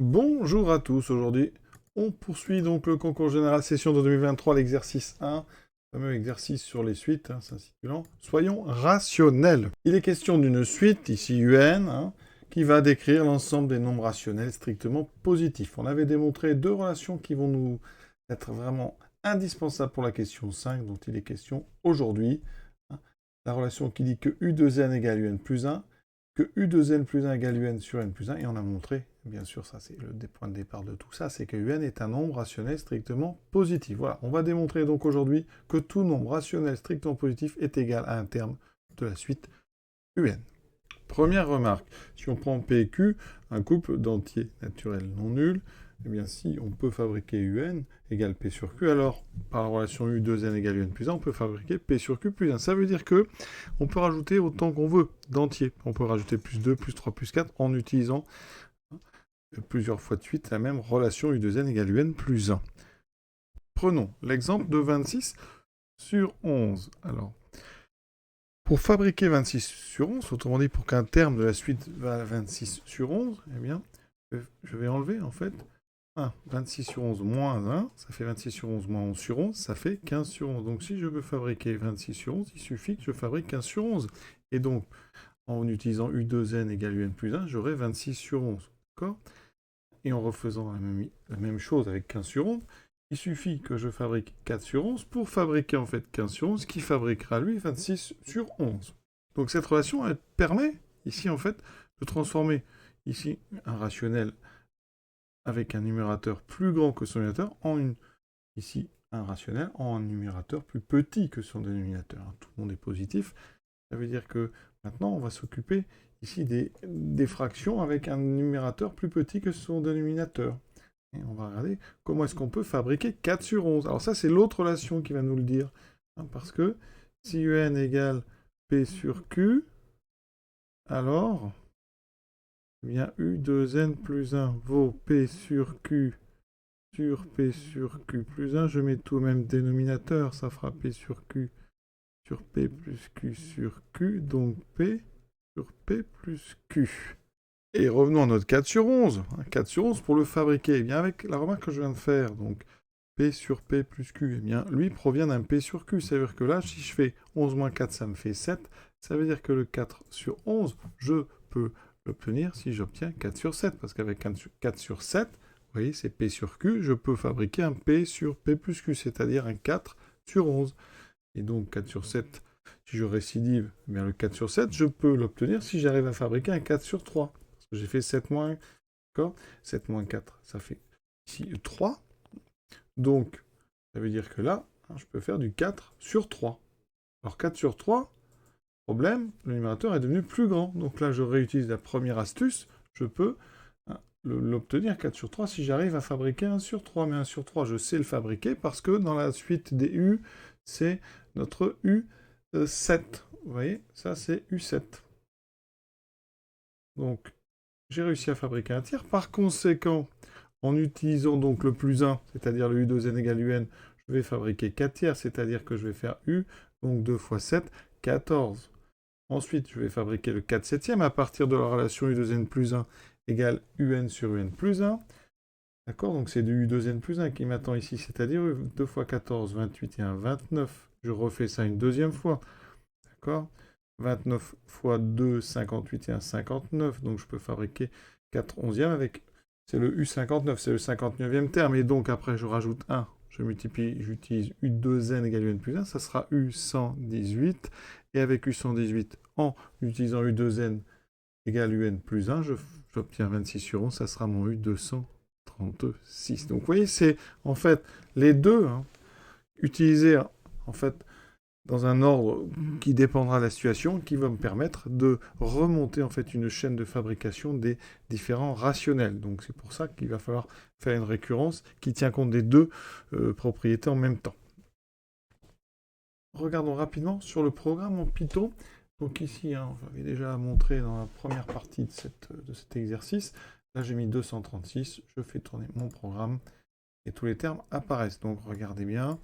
Bonjour à tous, aujourd'hui on poursuit donc le concours général session de 2023, l'exercice 1, le fameux exercice sur les suites, s'intitulant « Soyons rationnels ». Il est question d'une suite, ici UN, qui va décrire l'ensemble des nombres rationnels strictement positifs. On avait démontré deux relations qui vont nous être vraiment indispensables pour la question 5, dont il est question aujourd'hui. La relation qui dit que U2n égale UN plus 1, que U2n plus 1 égale UN sur N plus 1, et on a montré, bien sûr, ça c'est le point de départ de tout ça, c'est que UN est un nombre rationnel strictement positif. Voilà, on va démontrer donc aujourd'hui que tout nombre rationnel strictement positif est égal à un terme de la suite UN. Première remarque, si on prend P et Q, un couple d'entiers naturels non nuls, eh bien si on peut fabriquer UN égale P sur Q, alors par la relation U2n égale UN plus 1, on peut fabriquer P sur Q plus 1. Ça veut dire que on peut rajouter autant qu'on veut d'entiers. On peut rajouter plus 2, plus 3, plus 4 en utilisant plusieurs fois de suite la même relation U2n égale UN plus 1. Prenons l'exemple de 26 sur 11. Alors, pour fabriquer 26 sur 11, autrement dit pour qu'un terme de la suite va à 26 sur 11, eh bien, je vais enlever en fait 1. 26 sur 11 moins 1, ça fait 26 sur 11 moins 11 sur 11, ça fait 15 sur 11. Donc si je veux fabriquer 26 sur 11, il suffit que je fabrique 15 sur 11. Et donc, en utilisant U2n égale UN plus 1, j'aurai 26 sur 11. D'accord ? Et en refaisant la même chose avec 15 sur 11, il suffit que je fabrique 4 sur 11 pour fabriquer en fait 15 sur 11, qui fabriquera lui 26 sur 11. Donc cette relation, elle permet ici en fait de transformer ici un rationnel avec un numérateur plus grand que son dénominateur en ici un rationnel en un numérateur plus petit que son dénominateur. Tout le monde est positif. Ça veut dire que maintenant on va s'occuper ici des fractions avec un numérateur plus petit que son dénominateur. Et on va regarder comment est-ce qu'on peut fabriquer 4 sur 11. Alors ça, c'est l'autre relation qui va nous le dire. Parce que si UN égale P sur Q, alors, eh bien, U2N plus 1 vaut P sur Q plus 1. Je mets tout au même dénominateur, ça fera P sur P plus Q sur Q, donc P sur P plus Q. Et revenons à notre 4 sur 11. 4 sur 11 pour le fabriquer. Eh bien, avec la remarque que je viens de faire, donc P sur P plus Q, eh bien, lui provient d'un P sur Q. Ça veut dire que là, si je fais 11 moins 4, ça me fait 7. Ça veut dire que le 4 sur 11, je peux l'obtenir si j'obtiens 4 sur 7. Parce qu'avec 4 sur 7, vous voyez, c'est P sur Q, je peux fabriquer un P sur P plus Q, c'est-à-dire un 4 sur 11. Et donc 4 sur 7, si je récidive, eh bien, le 4 sur 7, je peux l'obtenir si j'arrive à fabriquer un 4 sur 3. J'ai fait 7 moins, d'accord ? 7 moins 4, ça fait ici 3. Donc, ça veut dire que là, je peux faire du 4 sur 3. Alors 4 sur 3, problème, le numérateur est devenu plus grand. Donc là, je réutilise la première astuce, je peux l'obtenir 4 sur 3 si j'arrive à fabriquer 1 sur 3. Mais 1 sur 3, je sais le fabriquer parce que dans la suite des U, c'est notre U7. Vous voyez, ça c'est U7. Donc, j'ai réussi à fabriquer un tiers. Par conséquent, en utilisant donc le plus 1, c'est-à-dire le U2n égale UN, je vais fabriquer 4 tiers, c'est-à-dire que je vais faire U, donc 2 fois 7, 14. Ensuite, je vais fabriquer le 4 septième à partir de la relation U2n plus 1 égale UN sur UN plus 1. D'accord, donc c'est du U2n plus 1 qui m'attend ici, c'est-à-dire 2 fois 14, 28 et 1, 29. Je refais ça une deuxième fois. D'accord, 29 fois 2, 58 et 1, 59. Donc je peux fabriquer 4 onzièmes avec... C'est le U59, c'est le 59e terme. Et donc après, je rajoute 1. Je multiplie, j'utilise U2n égale UN plus 1. Ça sera U118. Et avec U118, en utilisant U2n égale UN plus 1, j'obtiens 26 sur 11. Ça sera mon U236. Donc vous voyez, c'est en fait les deux utilisés en fait dans un ordre qui dépendra de la situation, qui va me permettre de remonter en fait une chaîne de fabrication des différents rationnels. Donc c'est pour ça qu'il va falloir faire une récurrence qui tient compte des deux propriétés en même temps. Regardons rapidement sur le programme en Python. Donc ici, j'avais déjà montré dans la première partie de cet exercice. Là, j'ai mis 236, je fais tourner mon programme et tous les termes apparaissent. Donc regardez bien.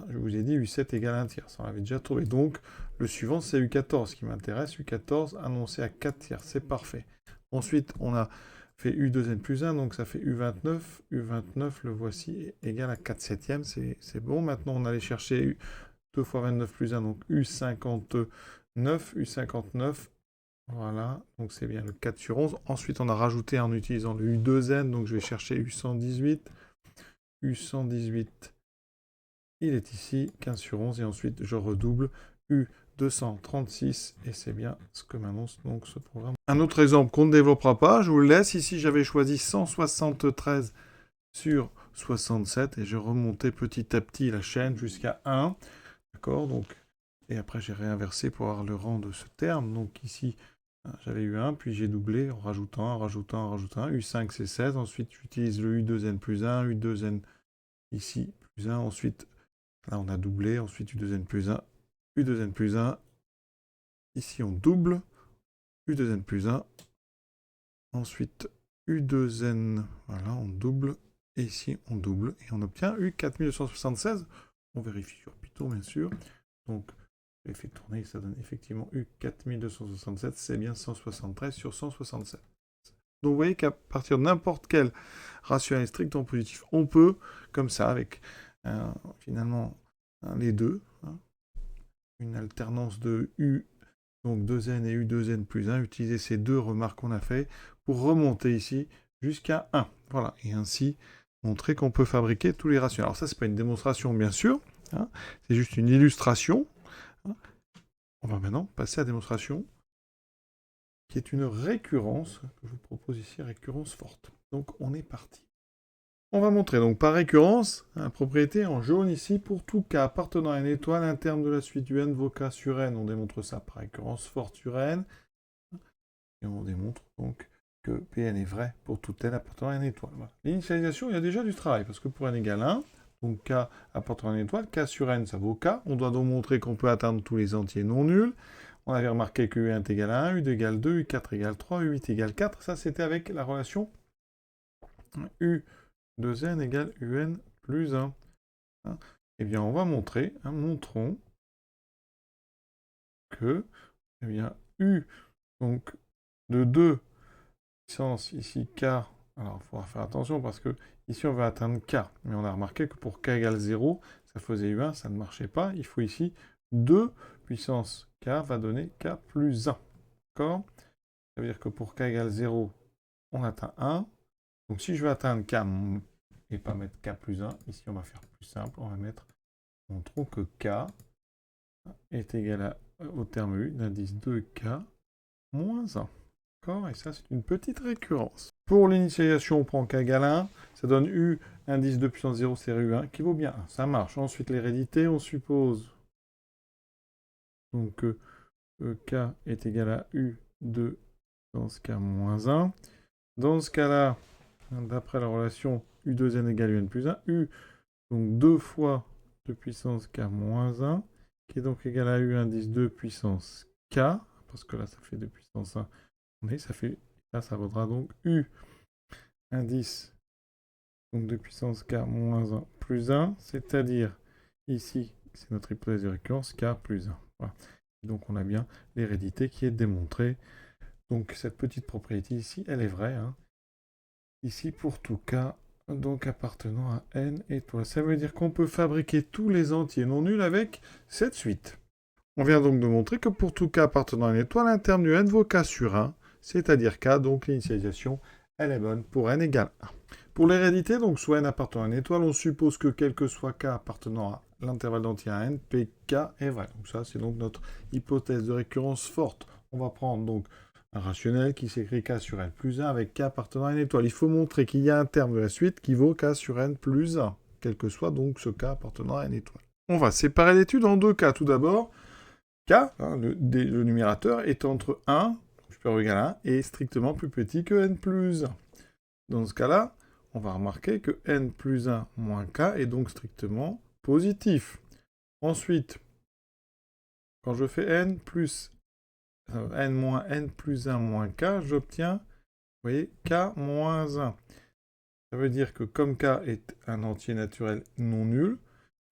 Je vous ai dit U7 égale 1 tiers, ça on l'avait déjà trouvé. Donc le suivant c'est U14 qui m'intéresse, U14 annoncé à 4 tiers, c'est parfait. Ensuite on a fait U2n plus 1, donc ça fait U29. U29, le voici, égal à 4 septièmes. C'est bon. Maintenant, on allait chercher 2 fois 29 plus 1, donc U59. U59, voilà. Donc c'est bien le 4 sur 11. Ensuite, on a rajouté en utilisant le U2n, donc je vais chercher U118. U118, il est ici, 15 sur 11. Et ensuite, je redouble U236, et c'est bien ce que m'annonce donc ce programme. Un autre exemple qu'on ne développera pas, je vous le laisse. Ici, j'avais choisi 173 sur 67, et je remontais petit à petit la chaîne jusqu'à 1. D'accord, donc, et après, j'ai réinversé pour avoir le rang de ce terme. Donc ici, j'avais eu 1, puis j'ai doublé en rajoutant, en rajoutant, en rajoutant. U5, c'est 16. Ensuite, j'utilise le U2n plus 1, U2n ici plus 1. Ensuite, là, on a doublé. Ensuite, U2n plus 1, U2n plus 1. Ici, on double. U2n plus 1. Ensuite, U2n, voilà, on double. Et ici, on double. Et on obtient U4276. On vérifie sur Python, bien sûr. Donc, je l'ai fait tourner, ça donne effectivement U4267. C'est bien 173 sur 167. Donc, vous voyez qu'à partir de n'importe quel rationnel strict en positif, on peut, comme ça, avec finalement les deux, une alternance de U, donc 2n et U2n plus 1, utiliser ces deux remarques qu'on a fait pour remonter ici jusqu'à 1. Voilà, et ainsi montrer qu'on peut fabriquer tous les rationnels. Alors ça, c'est pas une démonstration, bien sûr, c'est juste une illustration. On va maintenant passer à la démonstration, qui est une récurrence, que je vous propose ici, récurrence forte. Donc on est parti. On va montrer donc par récurrence, la propriété en jaune ici, pour tout cas appartenant à une étoile, un terme de la suite du n vaut k sur n. On démontre ça par récurrence forte sur n. Et on démontre donc que Pn est vrai pour tout n appartenant à une étoile. Voilà. L'initialisation, il y a déjà du travail, parce que pour n égale 1, donc k appartenant à une étoile, k sur n, ça vaut k. On doit donc montrer qu'on peut atteindre tous les entiers non nuls. On avait remarqué que U1 est égal à 1, U2 égale 2, U4 égale 3, U8 égale 4. Ça, c'était avec la relation U2n égale UN plus 1. Eh bien, on va montrer, montrons que, eh bien, U, donc, de 2 puissance, ici, k, alors, il faudra faire attention, parce que, ici, on va atteindre k, mais on a remarqué que pour k égale 0, ça faisait U1, ça ne marchait pas, il faut ici 2 puissance k va donner k plus 1. D'accord? Ça veut dire que pour k égale 0, on atteint 1. Donc si je veux atteindre k et pas mettre k plus 1, ici on va faire plus simple, on va mettre, montrons que k est égal au terme U, l'indice 2k moins 1. D'accord? Et ça c'est une petite récurrence. Pour l'initialisation, on prend k égale 1, ça donne U, indice 2 puissance 0, c'est U1, qui vaut bien 1. Ça marche. Ensuite l'hérédité, on suppose donc que k est égal à U2 dans ce cas moins 1. Dans ce cas-là, d'après la relation U2n égale UN plus 1, U, donc 2 fois 2 puissance k moins 1, qui est donc égal à U indice 2 puissance k, parce que là ça fait 2 puissance 1, mais ça fait, là ça vaudra donc U indice donc 2 puissance k moins 1 plus 1, c'est-à-dire ici, c'est notre hypothèse de récurrence, k plus 1. Voilà. Donc on a bien l'hérédité qui est démontrée. Donc cette petite propriété ici, elle est vraie. Ici pour tout k, donc appartenant à n étoiles. Ça veut dire qu'on peut fabriquer tous les entiers non nuls avec cette suite. On vient donc de montrer que pour tout k appartenant à une étoile, un terme du n vaut k sur 1, c'est-à-dire k, donc l'initialisation, elle est bonne pour n égale 1. Pour l'hérédité, donc soit n appartenant à une étoile, on suppose que quel que soit k appartenant à l'intervalle d'entiers à n, pk est vrai. Donc ça, c'est donc notre hypothèse de récurrence forte. On va prendre donc un rationnel qui s'écrit k sur n plus 1 avec k appartenant à une étoile. Il faut montrer qu'il y a un terme de la suite qui vaut k sur n plus 1, quel que soit donc ce k appartenant à une étoile. On va séparer l'étude en deux cas. Tout d'abord, k, le numérateur, est entre 1, supérieur ou égal à 1, et strictement plus petit que n plus 1. Dans ce cas-là, on va remarquer que n plus 1 moins k est donc strictement positif. Ensuite, quand je fais n plus n moins n plus 1 moins k, j'obtiens, vous voyez, k moins 1. Ça veut dire que comme k est un entier naturel non nul,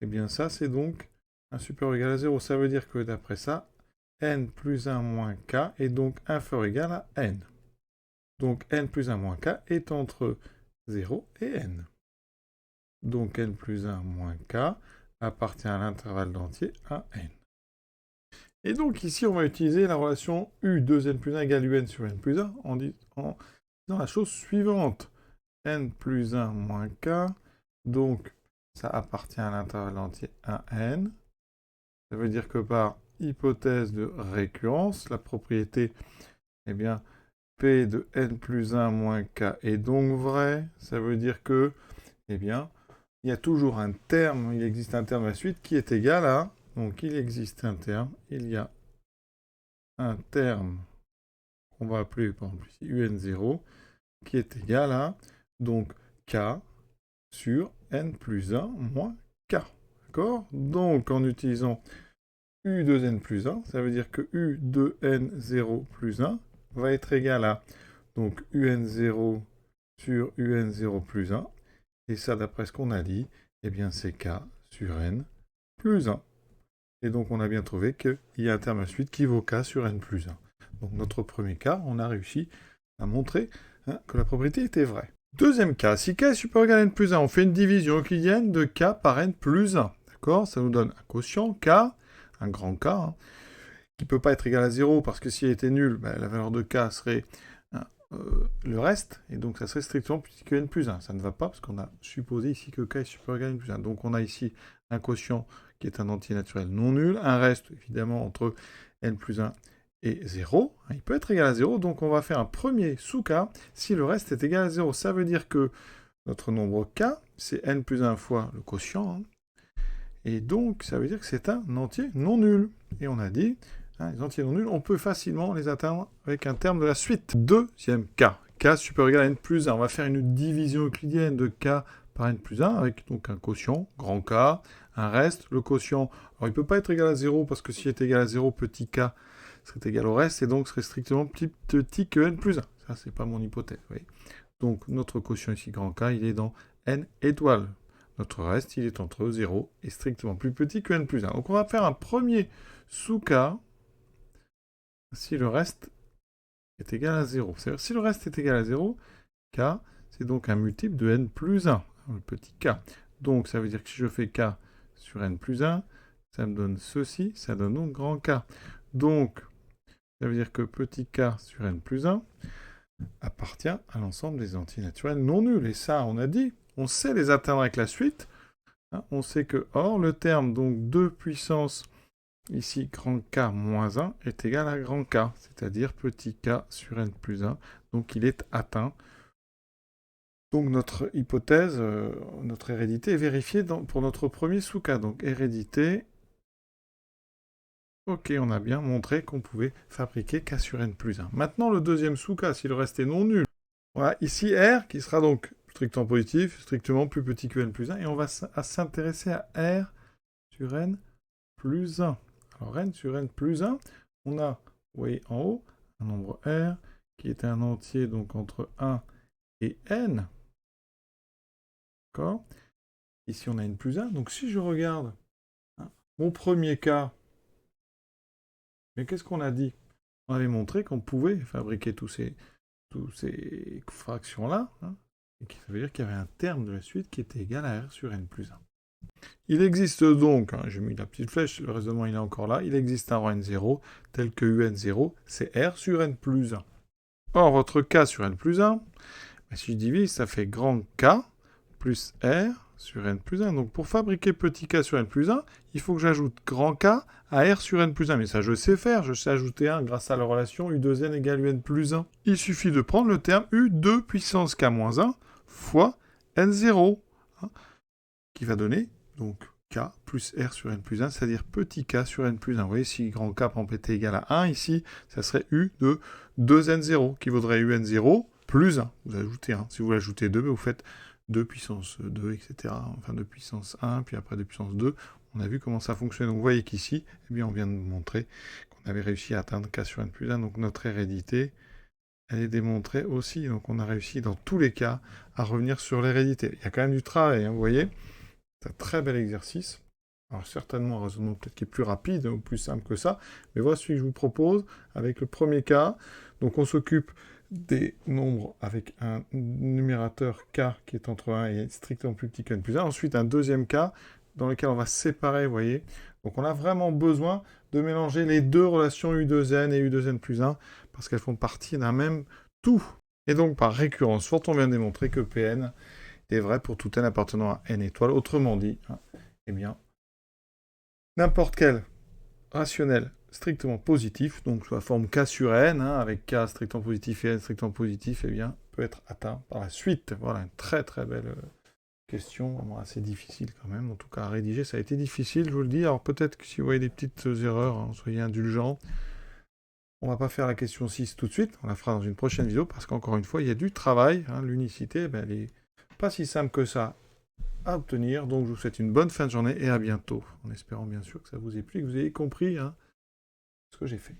eh bien ça c'est donc un supérieur ou égal à 0. Ça veut dire que d'après ça, n plus 1 moins k est donc inférieur ou égal à n. Donc n plus 1 moins k est entre 0 et n. Donc n plus 1 moins k appartient à l'intervalle d'entier à n. Et donc ici, on va utiliser la relation u 2n plus 1 égale un sur n plus 1 en disant la chose suivante. N plus 1 moins k, donc ça appartient à l'intervalle entier à n. Ça veut dire que par hypothèse de récurrence, la propriété, eh bien, P de n plus 1 moins k est donc vraie. Ça veut dire que, eh bien, il y a toujours un terme, il existe un terme à la suite qui est égal à, donc il existe un terme, il y a un terme qu'on va appeler, par exemple ici, un0, qui est égal à, donc, k sur n plus 1 moins k. D'accord? Donc, en utilisant u de n plus 1, ça veut dire que u de n0 plus 1 va être égal à donc un0 sur un0 plus 1. Et ça, d'après ce qu'on a dit, eh bien c'est k sur n plus 1. Et donc on a bien trouvé qu'il y a un terme à la suite qui vaut k sur n plus 1. Donc notre premier cas, on a réussi à montrer que la propriété était vraie. Deuxième cas, si k est supérieur à n plus 1, on fait une division euclidienne de k par n plus 1. D'accord? Ça nous donne un quotient k, un grand K, qui ne peut pas être égal à 0, parce que s'il était nul, la valeur de K serait le reste, et donc ça serait strictement plus petit que n plus 1. Ça ne va pas, parce qu'on a supposé ici que K est supérieur à n plus 1. Donc on a ici un quotient qui est un entier naturel non nul, un reste évidemment entre n plus 1 et 0. Il peut être égal à 0, donc on va faire un premier sous K si le reste est égal à 0. Ça veut dire que notre nombre K, c'est n plus 1 fois le quotient, et donc, ça veut dire que c'est un entier non nul. Et on a dit, les entiers non nuls, on peut facilement les atteindre avec un terme de la suite. Deuxième cas, k supérieur ou égal à n plus 1. On va faire une division euclidienne de k par n plus 1, avec donc un quotient, grand K, un reste, le quotient. Alors, il ne peut pas être égal à 0, parce que s'il est égal à 0, petit k serait égal au reste, et donc serait strictement plus petit que n plus 1. Ça, c'est pas mon hypothèse, vous voyez. Donc, notre quotient ici, grand K, il est dans n étoiles. Notre reste, il est entre 0 et strictement plus petit que n plus 1. Donc on va faire un premier sous K si le reste est égal à 0. C'est-à-dire si le reste est égal à 0, K, c'est donc un multiple de n plus 1, le petit K. Donc ça veut dire que si je fais K sur n plus 1, ça me donne ceci, ça donne donc grand K. Donc, ça veut dire que petit k sur n plus 1 appartient à l'ensemble des entiers naturels non nuls. Et ça, on a dit, on sait les atteindre avec la suite. On sait que, or, le terme donc 2 puissance, ici, grand K moins 1, est égal à grand K, c'est-à-dire petit k sur n plus 1. Donc, il est atteint. Donc, notre hypothèse, notre hérédité est vérifiée pour notre premier sous-K. Donc, hérédité. Ok, on a bien montré qu'on pouvait fabriquer K sur n plus 1. Maintenant, le deuxième sous-K, s'il reste non nul. Voilà, ici R, qui sera donc strictement positif, strictement plus petit que n plus 1, et on va s'intéresser à R sur n plus 1. Alors, n sur n plus 1, on a, vous voyez en haut, un nombre R, qui est un entier donc entre 1 et n. D'accord? Ici, on a n plus 1. Donc, si je regarde mon premier cas, mais qu'est-ce qu'on a dit? On avait montré qu'on pouvait fabriquer tous ces fractions-là, et ça veut dire qu'il y avait un terme de la suite qui était égal à R sur n plus 1. Il existe donc, j'ai mis la petite flèche, le raisonnement il est encore là, il existe un rang n0 tel que un0, c'est R sur n plus 1. Or, votre K sur n plus 1, si je divise, ça fait grand K plus R sur n plus 1. Donc pour fabriquer petit k sur n plus 1, il faut que j'ajoute grand K à R sur n plus 1. Mais ça, je sais faire. Je sais ajouter 1 grâce à la relation U2n égale UN plus 1. Il suffit de prendre le terme U2 puissance K moins 1 fois N0, qui va donner donc K plus R sur n plus 1, c'est-à-dire petit k sur n plus 1. Vous voyez, si grand K par exemple était égal à 1, ici, ça serait U de 2n0, qui vaudrait UN0 plus 1. Vous ajoutez 1. Si vous l'ajoutez 2, vous faites 2 puissance 2, etc. Enfin 2 puissance 1, puis après 2 puissance 2. On a vu comment ça fonctionne. Donc vous voyez qu'ici, eh bien, on vient de montrer qu'on avait réussi à atteindre K sur n plus 1. Donc notre hérédité, elle est démontrée aussi. Donc on a réussi dans tous les cas à revenir sur l'hérédité. Il y a quand même du travail, vous voyez. C'est un très bel exercice. Alors certainement un raisonnement peut-être qui est plus rapide ou plus simple que ça. Mais voilà celui que je vous propose avec le premier cas. Donc on s'occupe des nombres avec un numérateur k qui est entre 1 et strictement plus petit que n plus 1. Ensuite, un deuxième cas dans lequel on va séparer, vous voyez. Donc on a vraiment besoin de mélanger les deux relations u2n et u2n plus 1 parce qu'elles font partie d'un même tout. Et donc, par récurrence forte, on vient de démontrer que Pn est vrai pour tout n appartenant à n étoiles. Autrement dit, eh bien, n'importe quel rationnel strictement positif, donc sous la forme k sur n, avec k strictement positif et n strictement positif, eh bien, peut être atteint par la suite. Voilà, une très très belle question, vraiment assez difficile quand même. En tout cas, à rédiger, ça a été difficile, je vous le dis. Alors peut-être que si vous voyez des petites erreurs, soyez indulgents. On va pas faire la question 6 tout de suite, on la fera dans une prochaine vidéo, parce qu'encore une fois, il y a du travail. L'unicité, elle est pas si simple que ça à obtenir. Donc je vous souhaite une bonne fin de journée et à bientôt. En espérant bien sûr que ça vous ait plu, que vous ayez compris ce que j'ai fait.